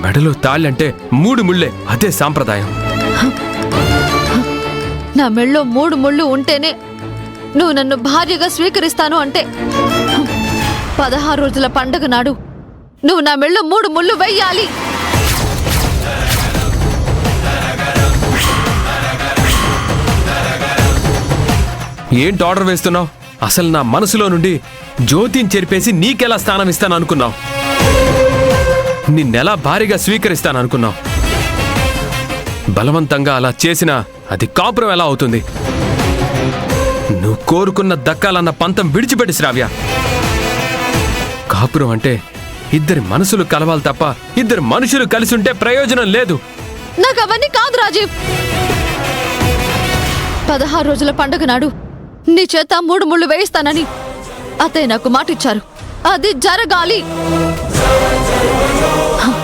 మెడలో తాళ్ళంటే 3 ముళ్ళే, అదే సాంప్రదాయం. నా మెళ్ళో 3 ముళ్ళు ఉంటేనే నువ్వు నన్ను భార్యగా స్వీకరిస్తాను అంటే 16 రోజుల పండగ నాడు నువ్వు నా మెళ్ళో 3 ముళ్ళు వెయ్యాలి. ఏంటి ఆర్డర్ వేస్తున్నావు? అసలు నా మనసులో నుండి జ్యోతిని చెరిపేసి నీకెలా స్థానం ఇస్తాననుకున్నావు? నిన్నెలా భారీగా స్వీకరిస్తాననుకున్నావు? బలవంతంగా అలా చేసినా అది కాపురం ఎలా అవుతుంది? నువ్వు కోరుకున్న దక్కాలన్న పంతం విడిచిపెట్టి శ్రావ్య. కాపురం అంటే 2 మనసులు కలవాలి తప్ప 2 మనుషులు కలిసి ఉంటే ప్రయోజనం లేదు. నాకు అవన్నీ కాదు రాజీవ్. 16 రోజుల పండగ నాడు నీ చేత 3 ముళ్ళు వేయిస్తానని అత్తయ్య నాకు మాటిచ్చారు. అది జరగాలి.